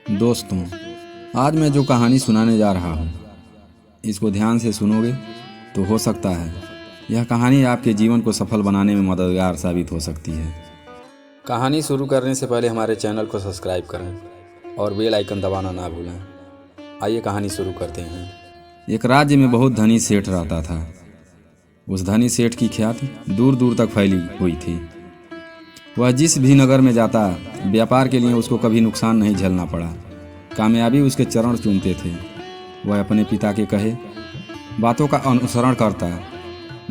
दोस्तों, आज मैं जो कहानी सुनाने जा रहा हूँ, इसको ध्यान से सुनोगे तो हो सकता है यह कहानी आपके जीवन को सफल बनाने में मददगार साबित हो सकती है। कहानी शुरू करने से पहले हमारे चैनल को सब्सक्राइब करें और बेल आइकन दबाना ना भूलें। आइए कहानी शुरू करते हैं। एक राज्य में बहुत धनी सेठ रहता था। उस धनी सेठ की ख्याति दूर दूर तक फैली हुई थी। वह जिस भी नगर में जाता, व्यापार के लिए उसको कभी नुकसान नहीं झेलना पड़ा। कामयाबी उसके चरण चूमते थे। वह अपने पिता के कहे बातों का अनुसरण करता,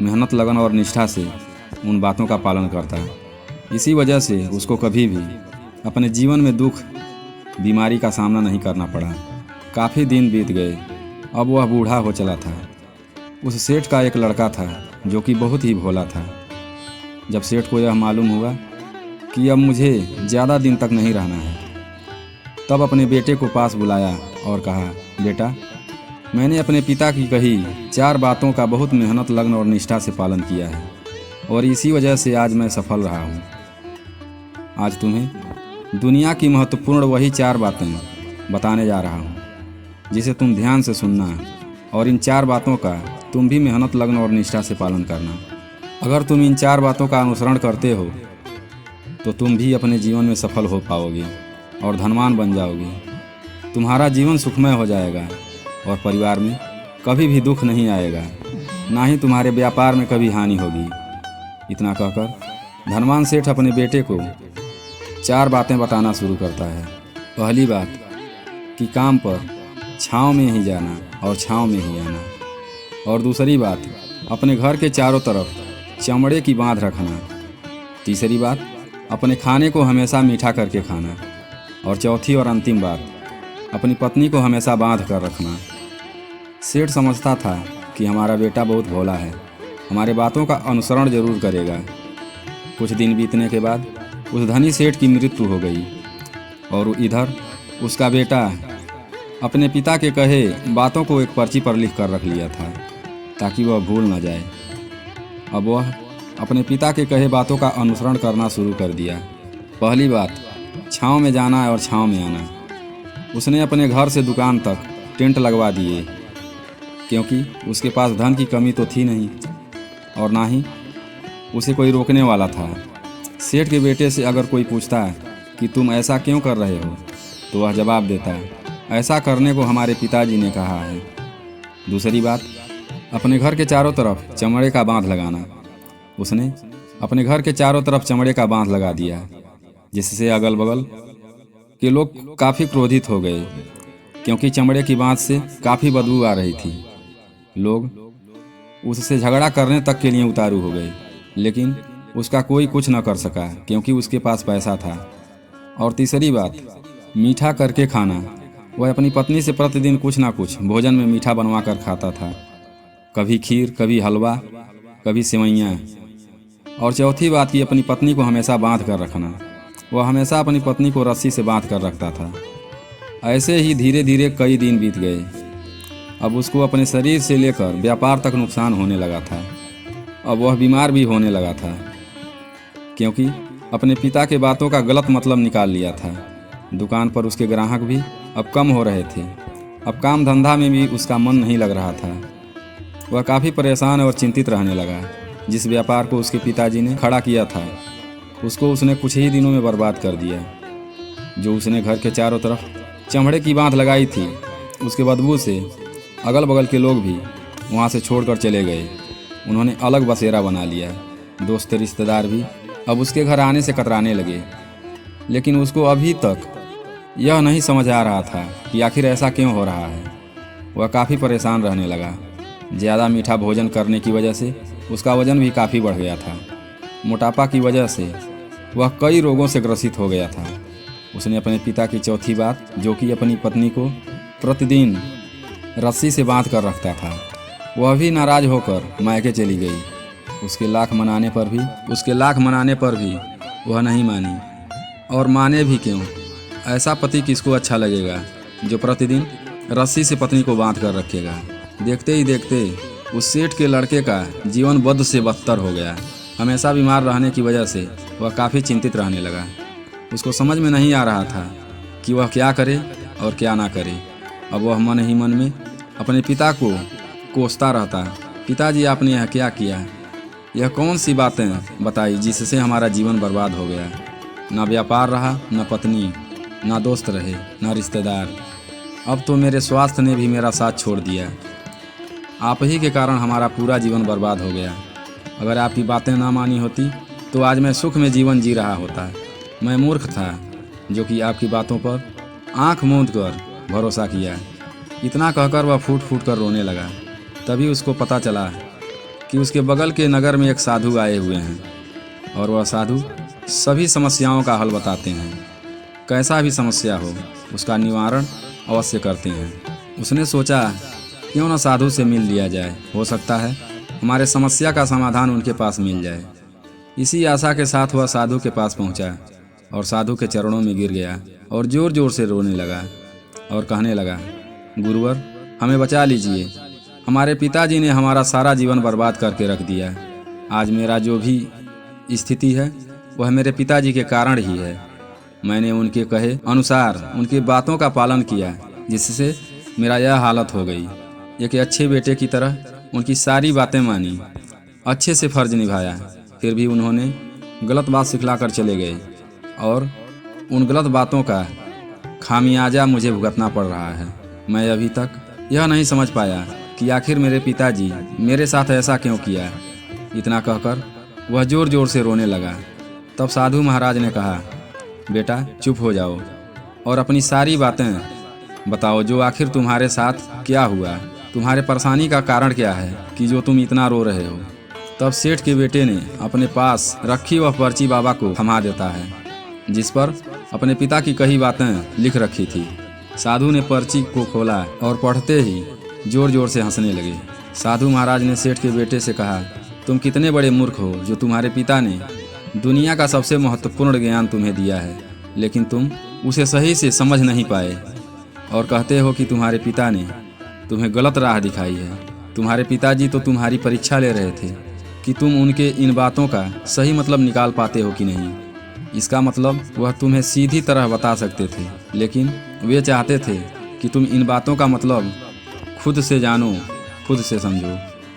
मेहनत, लगन और निष्ठा से उन बातों का पालन करता। इसी वजह से उसको कभी भी अपने जीवन में दुख, बीमारी का सामना नहीं करना पड़ा। काफ़ी दिन बीत गए। अब वह बूढ़ा हो चला था। उस सेठ का एक लड़का था जो कि बहुत ही भोला था। जब सेठ को यह मालूम हुआ कि अब मुझे ज़्यादा दिन तक नहीं रहना है, तब अपने बेटे को पास बुलाया और कहा, बेटा, मैंने अपने पिता की कही 4 बातों का बहुत मेहनत, लगन और निष्ठा से पालन किया है और इसी वजह से आज मैं सफल रहा हूँ। आज तुम्हें दुनिया की महत्वपूर्ण वही 4 बातें बताने जा रहा हूँ, जिसे तुम ध्यान से सुनना और इन 4 बातों का तुम भी मेहनत, लगन और निष्ठा से पालन करना। अगर तुम इन 4 बातों का अनुसरण करते हो तो तुम भी अपने जीवन में सफल हो पाओगे और धनवान बन जाओगे। तुम्हारा जीवन सुखमय हो जाएगा और परिवार में कभी भी दुख नहीं आएगा, ना ही तुम्हारे व्यापार में कभी हानि होगी। इतना कहकर धनवान सेठ अपने बेटे को 4 बातें बताना शुरू करता है। पहली बात कि काम पर छाँव में ही जाना और छाँव में ही आना। और दूसरी बात, अपने घर के चारों तरफ चमड़े की बांध रखना। तीसरी बात, अपने खाने को हमेशा मीठा करके खाना। और चौथी और अंतिम बात, अपनी पत्नी को हमेशा बांध कर रखना। सेठ समझता था कि हमारा बेटा बहुत भोला है, हमारे बातों का अनुसरण जरूर करेगा। कुछ दिन बीतने के बाद उस धनी सेठ की मृत्यु हो गई और इधर उसका बेटा अपने पिता के कहे बातों को एक पर्ची पर लिख कर रख लिया था ताकि वह भूल न जाए। अब वह अपने पिता के कहे बातों का अनुसरण करना शुरू कर दिया। पहली बात, छाँव में जाना और छाँव में आना। उसने अपने घर से दुकान तक टेंट लगवा दिए, क्योंकि उसके पास धन की कमी तो थी नहीं और ना ही उसे कोई रोकने वाला था। सेठ के बेटे से अगर कोई पूछता कि तुम ऐसा क्यों कर रहे हो, तो वह जवाब देता, ऐसा करने को हमारे पिताजी ने कहा है। दूसरी बात, अपने घर के चारों तरफ चमड़े का बांध लगाना। उसने अपने घर के चारों तरफ चमड़े का बांध लगा दिया, जिससे अगल बगल के लोग काफ़ी क्रोधित हो गए, क्योंकि चमड़े की बांध से काफ़ी बदबू आ रही थी। लोग उससे झगड़ा करने तक के लिए उतारू हो गए, लेकिन उसका कोई कुछ न कर सका क्योंकि उसके पास पैसा था। और तीसरी बात, मीठा करके खाना। वह अपनी पत्नी से प्रतिदिन कुछ ना कुछ भोजन में मीठा बनवा कर खाता था, कभी खीर, कभी हलवा, कभी सेवइयाँ। और चौथी बात कि अपनी पत्नी को हमेशा बांध कर रखना। वह हमेशा अपनी पत्नी को रस्सी से बांध कर रखता था। ऐसे ही धीरे धीरे कई दिन बीत गए। अब उसको अपने शरीर से लेकर व्यापार तक नुकसान होने लगा था। अब वह बीमार भी होने लगा था, क्योंकि अपने पिता के बातों का गलत मतलब निकाल लिया था। दुकान पर उसके ग्राहक भी अब कम हो रहे थे। अब काम धंधा में भी उसका मन नहीं लग रहा था। वह काफ़ी परेशान और चिंतित रहने लगा। जिस व्यापार को उसके पिताजी ने खड़ा किया था, उसको उसने कुछ ही दिनों में बर्बाद कर दिया। जो उसने घर के चारों तरफ चमड़े की बांध लगाई थी, उसके बदबू से अगल बगल के लोग भी वहाँ से छोड़कर चले गए। उन्होंने अलग बसेरा बना लिया। दोस्त रिश्तेदार भी अब उसके घर आने से कतराने लगे, लेकिन उसको अभी तक यह नहीं समझ आ रहा था कि आखिर ऐसा क्यों हो रहा है। वह काफ़ी परेशान रहने लगा। ज़्यादा मीठा भोजन करने की वजह से उसका वजन भी काफ़ी बढ़ गया था। मोटापा की वजह से वह कई रोगों से ग्रसित हो गया था। उसने अपने पिता की चौथी बात, जो कि अपनी पत्नी को प्रतिदिन रस्सी से बांध कर रखता था, वह भी नाराज़ होकर मायके चली गई। उसके लाख मनाने पर भी वह नहीं मानी। और माने भी क्यों? ऐसा पति किसको अच्छा लगेगा जो प्रतिदिन रस्सी से पत्नी को बांध कर रखेगा। देखते ही देखते उस सेठ के लड़के का जीवन बद से बदतर हो गया। हमेशा बीमार रहने की वजह से वह काफ़ी चिंतित रहने लगा। उसको समझ में नहीं आ रहा था कि वह क्या करे और क्या ना करे। अब वह मन ही मन में अपने पिता को कोसता रहता, पिताजी आपने यह क्या किया, यह कौन सी बातें बताई जिससे हमारा जीवन बर्बाद हो गया। ना व्यापार रहा, न पत्नी, ना दोस्त रहे, ना रिश्तेदार। अब तो मेरे स्वास्थ्य ने भी मेरा साथ छोड़ दिया। आप ही के कारण हमारा पूरा जीवन बर्बाद हो गया। अगर आपकी बातें ना मानी होती तो आज मैं सुख में जीवन जी रहा होता। मैं मूर्ख था जो कि आपकी बातों पर आंख मूंद कर भरोसा किया। इतना कहकर वह फूट फूट कर रोने लगा। तभी उसको पता चला कि उसके बगल के नगर में एक साधु आए हुए हैं और वह साधु सभी समस्याओं का हल बताते हैं। कैसा भी समस्या हो उसका निवारण अवश्य करते हैं। उसने सोचा क्यों न साधु से मिल लिया जाए, हो सकता है हमारे समस्या का समाधान उनके पास मिल जाए। इसी आशा के साथ वह साधु के पास पहुंचा और साधु के चरणों में गिर गया और जोर जोर से रोने लगा और कहने लगा, गुरुवर हमें बचा लीजिए। हमारे पिताजी ने हमारा सारा जीवन बर्बाद करके रख दिया। आज मेरा जो भी स्थिति है वह मेरे पिताजी के कारण ही है। मैंने उनके कहे अनुसार उनकी बातों का पालन किया जिससे मेरा यह हालत हो गई। एक अच्छे बेटे की तरह उनकी सारी बातें मानी, अच्छे से फर्ज निभाया, फिर भी उन्होंने गलत बात सिखला कर चले गए और उन गलत बातों का खामियाजा मुझे भुगतना पड़ रहा है। मैं अभी तक यह नहीं समझ पाया कि आखिर मेरे पिताजी मेरे साथ ऐसा क्यों किया। इतना कहकर वह जोर जोर से रोने लगा। तब साधु महाराज ने कहा, बेटा चुप हो जाओ और अपनी सारी बातें बताओ, जो आखिर तुम्हारे साथ क्या हुआ, तुम्हारे परेशानी का कारण क्या है कि जो तुम इतना रो रहे हो। तब सेठ के बेटे ने अपने पास रखी वह पर्ची बाबा को थमा देता है जिस पर अपने पिता की कही बातें लिख रखी थी। साधु ने पर्ची को खोला और पढ़ते ही जोर जोर से हंसने लगे। साधु महाराज ने सेठ के बेटे से कहा, तुम कितने बड़े मूर्ख हो जो तुम्हारे पिता ने दुनिया का सबसे महत्वपूर्ण ज्ञान तुम्हें दिया है लेकिन तुम उसे सही से समझ नहीं पाए और कहते हो कि तुम्हारे पिता ने तुम्हें गलत राह दिखाई है। तुम्हारे पिताजी तो तुम्हारी परीक्षा ले रहे थे कि तुम उनके इन बातों का सही मतलब निकाल पाते हो कि नहीं। इसका मतलब वह तुम्हें सीधी तरह बता सकते थे लेकिन वे चाहते थे कि तुम इन बातों का मतलब खुद से जानो, खुद से समझो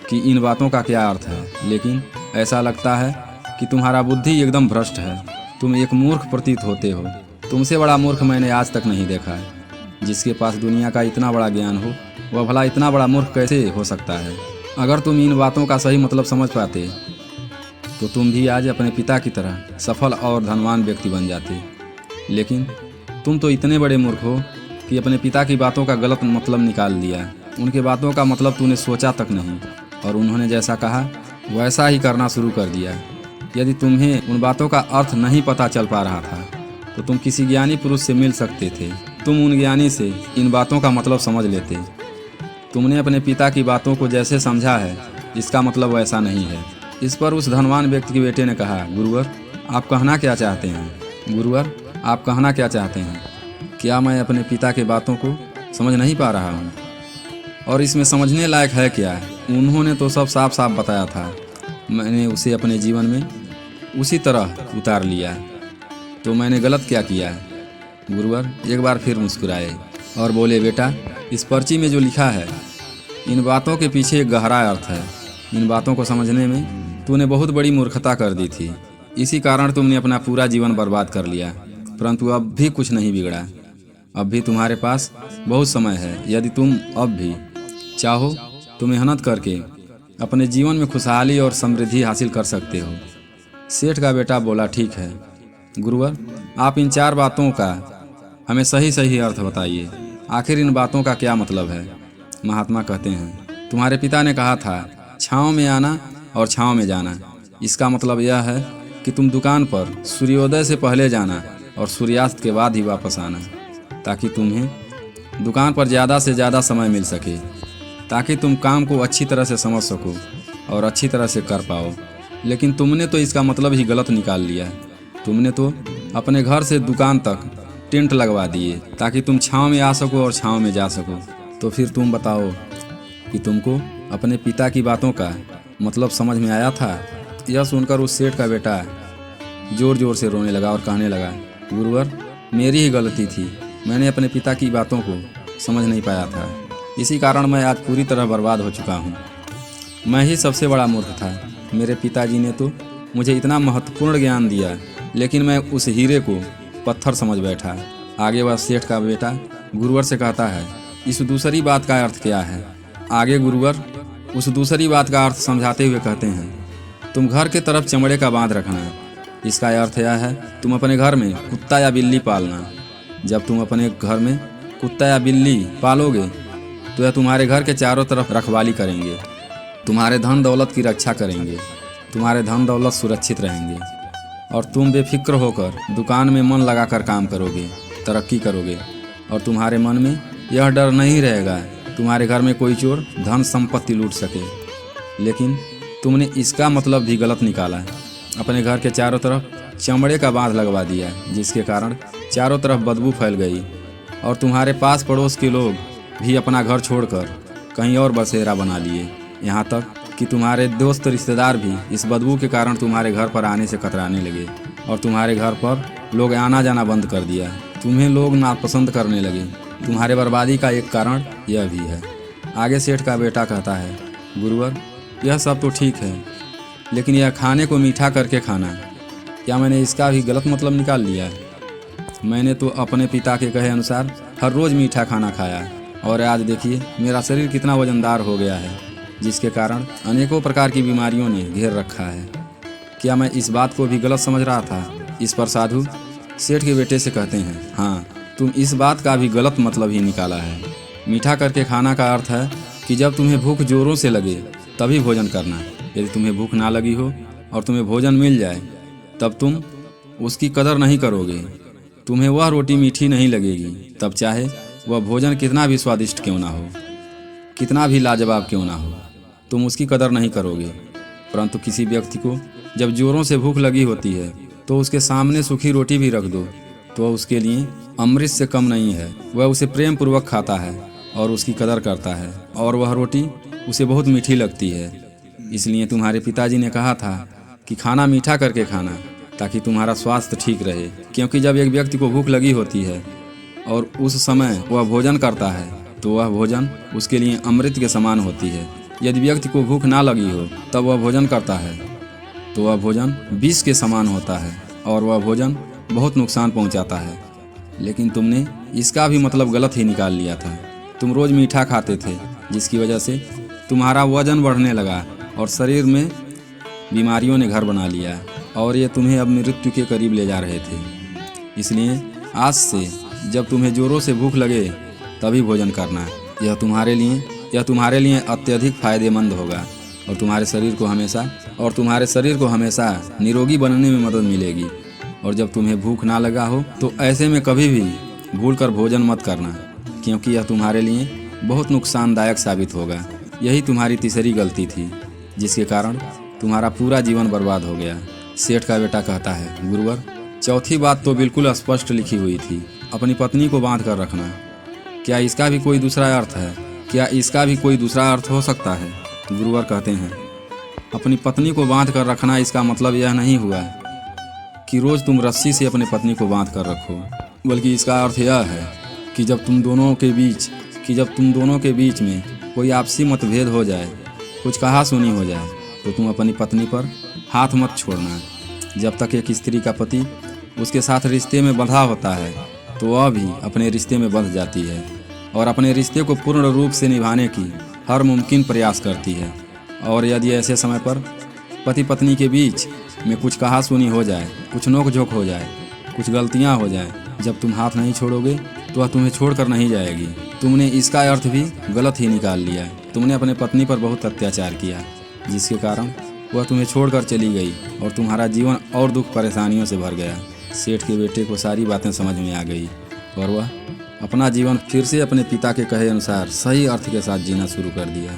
कि इन बातों का क्या अर्थ है। लेकिन ऐसा लगता है कि तुम्हारा बुद्धि एकदम भ्रष्ट है। तुम एक मूर्ख प्रतीत होते हो। तुमसे बड़ा मूर्ख मैंने आज तक नहीं देखा है। जिसके पास दुनिया का इतना बड़ा ज्ञान हो वह भला इतना बड़ा मूर्ख कैसे हो सकता है। अगर तुम इन बातों का सही मतलब समझ पाते तो तुम भी आज अपने पिता की तरह सफल और धनवान व्यक्ति बन जाते। लेकिन तुम तो इतने बड़े मूर्ख हो कि अपने पिता की बातों का गलत मतलब निकाल लिया। उनके बातों का मतलब तूने सोचा तक नहीं और उन्होंने जैसा कहा वैसा ही करना शुरू कर दिया। यदि तुम्हें उन बातों का अर्थ नहीं पता चल पा रहा था तो तुम किसी ज्ञानी पुरुष से मिल सकते थे। तुम उन ज्ञानी से इन बातों का मतलब समझ लेते। तुमने अपने पिता की बातों को जैसे समझा है इसका मतलब वैसा नहीं है। इस पर उस धनवान व्यक्ति के बेटे ने कहा, गुरुवर आप कहना क्या चाहते हैं। गुरुवर आप कहना क्या चाहते हैं। क्या मैं अपने पिता के बातों को समझ नहीं पा रहा हूँ और इसमें समझने लायक है क्या। उन्होंने तो सब साफ साफ बताया था, मैंने उसे अपने जीवन में उसी तरह उतार लिया, तो मैंने गलत क्या किया। गुरुवर एक बार फिर मुस्कुराए और बोले, बेटा इस पर्ची में जो लिखा है इन बातों के पीछे एक गहरा अर्थ है। इन बातों को समझने में तूने बहुत बड़ी मूर्खता कर दी थी। इसी कारण तुमने अपना पूरा जीवन बर्बाद कर लिया। परंतु अब भी कुछ नहीं बिगड़ा। अब भी तुम्हारे पास बहुत समय है। यदि तुम अब भी चाहो तो मेहनत करके अपने जीवन में खुशहाली और समृद्धि हासिल कर सकते हो। सेठ का बेटा बोला, ठीक है गुरुवर, आप इन 4 बातों का हमें सही सही अर्थ बताइए। आखिर इन बातों का क्या मतलब है। महात्मा कहते हैं, तुम्हारे पिता ने कहा था छाँव में आना और छाँव में जाना। इसका मतलब यह है कि तुम दुकान पर सूर्योदय से पहले जाना और सूर्यास्त के बाद ही वापस आना, ताकि तुम्हें दुकान पर ज़्यादा से ज़्यादा समय मिल सके, ताकि तुम काम को अच्छी तरह से समझ सको और अच्छी तरह से कर पाओ। लेकिन तुमने तो इसका मतलब ही गलत निकाल लिया। तुमने तो अपने घर से दुकान तक टेंट लगवा दिए ताकि तुम छाँव में आ सको और छाँव में जा सको। तो फिर तुम बताओ कि तुमको अपने पिता की बातों का मतलब समझ में आया था। यह सुनकर उस सेठ का बेटा जोर जोर से रोने लगा और कहने लगा, गुरुवर मेरी ही गलती थी। मैंने अपने पिता की बातों को समझ नहीं पाया था। इसी कारण मैं आज पूरी तरह बर्बाद हो चुका हूँ। मैं ही सबसे बड़ा मूर्ख था। मेरे पिताजी ने तो मुझे इतना महत्वपूर्ण ज्ञान दिया, लेकिन मैं उस हीरे को पत्थर समझ बैठा। आगे वह सेठ का बेटा गुरुवर से कहता है, इस दूसरी बात का अर्थ क्या है? आगे गुरुवर उस दूसरी बात का अर्थ समझाते हुए कहते हैं, तुम घर के तरफ चमड़े का बांध रखना। इसका अर्थ यह है, तुम अपने घर में कुत्ता या बिल्ली पालना। जब तुम अपने घर में कुत्ता या बिल्ली पालोगे तो यह तुम्हारे घर के चारों तरफ रखवाली करेंगे, तुम्हारे धन दौलत की रक्षा करेंगे, तुम्हारे धन दौलत सुरक्षित रहेंगे और तुम बेफिक्र होकर दुकान में मन लगाकर काम करोगे, तरक्की करोगे और तुम्हारे मन में यह डर नहीं रहेगा तुम्हारे घर में कोई चोर धन संपत्ति लूट सके। लेकिन तुमने इसका मतलब भी गलत निकाला। अपने घर के चारों तरफ चमड़े का बांध लगवा दिया, जिसके कारण चारों तरफ बदबू फैल गई और तुम्हारे पास पड़ोस के लोग भी अपना घर छोड़कर कहीं और बसेरा बना लिए। यहाँ तक कि तुम्हारे दोस्त रिश्तेदार भी इस बदबू के कारण तुम्हारे घर पर आने से कतराने लगे और तुम्हारे घर पर लोग आना जाना बंद कर दिया। तुम्हें लोग नापसंद करने लगे। तुम्हारे बर्बादी का एक कारण यह भी है। आगे सेठ का बेटा कहता है, गुरुवर यह सब तो ठीक है, लेकिन यह खाने को मीठा करके खाना, क्या मैंने इसका भी गलत मतलब निकाल लिया? मैंने तो अपने पिता के कहे अनुसार हर रोज़ मीठा खाना खाया और आज देखिए मेरा शरीर कितना वजनदार हो गया है, जिसके कारण अनेकों प्रकार की बीमारियों ने घेर रखा है। क्या मैं इस बात को भी गलत समझ रहा था? इस पर साधु सेठ के बेटे से कहते हैं, हाँ तुम इस बात का भी गलत मतलब ही निकाला है। मीठा करके खाना का अर्थ है कि जब तुम्हें भूख जोरों से लगे तभी भोजन करना। यदि तुम्हें भूख ना लगी हो और तुम्हें भोजन मिल जाए तब तुम उसकी कदर नहीं करोगे। तुम्हें वह रोटी मीठी नहीं लगेगी, तब चाहे वह भोजन कितना भी स्वादिष्ट क्यों ना हो, कितना भी लाजवाब क्यों ना हो, तुम उसकी कदर नहीं करोगे। परंतु किसी व्यक्ति को जब जोरों से भूख लगी होती है तो उसके सामने सूखी रोटी भी रख दो तो वह उसके लिए अमृत से कम नहीं है। वह उसे प्रेम पूर्वक खाता है और उसकी कदर करता है और वह रोटी उसे बहुत मीठी लगती है। इसलिए तुम्हारे पिताजी ने कहा था कि खाना मीठा करके खाना, ताकि तुम्हारा स्वास्थ्य ठीक रहे। क्योंकि जब एक व्यक्ति को भूख लगी होती है और उस समय वह भोजन करता है तो वह भोजन उसके लिए अमृत के समान होती है। यदि व्यक्ति को भूख ना लगी हो तब वह भोजन करता है तो वह भोजन विष के समान होता है और वह भोजन बहुत नुकसान पहुंचाता है। लेकिन तुमने इसका भी मतलब गलत ही निकाल लिया था। तुम रोज़ मीठा खाते थे, जिसकी वजह से तुम्हारा वजन बढ़ने लगा और शरीर में बीमारियों ने घर बना लिया और ये तुम्हें अब मृत्यु के करीब ले जा रहे थे। इसलिए आज से जब तुम्हें जोरों से भूख लगे तभी भोजन करना। यह तुम्हारे लिए अत्यधिक फायदेमंद होगा और तुम्हारे शरीर को हमेशा निरोगी बनने में मदद मिलेगी। और जब तुम्हें भूख ना लगा हो तो ऐसे में कभी भी भूलकर भोजन मत करना, क्योंकि यह तुम्हारे लिए बहुत नुकसानदायक साबित होगा। यही तुम्हारी तीसरी गलती थी, जिसके कारण तुम्हारा पूरा जीवन बर्बाद हो गया। सेठ का बेटा कहता है, गुरुवर चौथी बात तो बिल्कुल स्पष्ट लिखी हुई थी, अपनी पत्नी को बांध कर रखना। क्या इसका भी कोई दूसरा अर्थ है? क्या इसका भी कोई दूसरा अर्थ हो सकता है? गुरुवर कहते हैं, अपनी पत्नी को बांध कर रखना, इसका मतलब यह नहीं हुआ कि रोज़ तुम रस्सी से अपनी पत्नी को बांध कर रखो, बल्कि इसका अर्थ यह है कि जब तुम दोनों के बीच में कोई आपसी मतभेद हो जाए, कुछ कहा सुनी हो जाए, तो तुम अपनी पत्नी पर हाथ मत छोड़ना। जब तक एक स्त्री का पति उसके साथ रिश्ते में बंधा होता है तो वह भी अपने रिश्ते में बंध जाती है और अपने रिश्ते को पूर्ण रूप से निभाने की हर मुमकिन प्रयास करती है। और यदि ऐसे समय पर पति पत्नी के बीच में कुछ कहा सुनी हो जाए, कुछ नोक-झोंक हो जाए, कुछ गलतियां हो जाए, जब तुम हाथ नहीं छोड़ोगे तो वह तुम्हें छोड़कर नहीं जाएगी। तुमने इसका अर्थ भी गलत ही निकाल लिया। तुमने अपने पत्नी पर बहुत अत्याचार किया, जिसके कारण वह तुम्हें छोड़कर चली गई और तुम्हारा जीवन और दुख परेशानियों से भर गया। सेठ के बेटे को सारी बातें समझ में आ गई और वह अपना जीवन फिर से अपने पिता के कहे अनुसार सही अर्थ के साथ जीना शुरू कर दिया।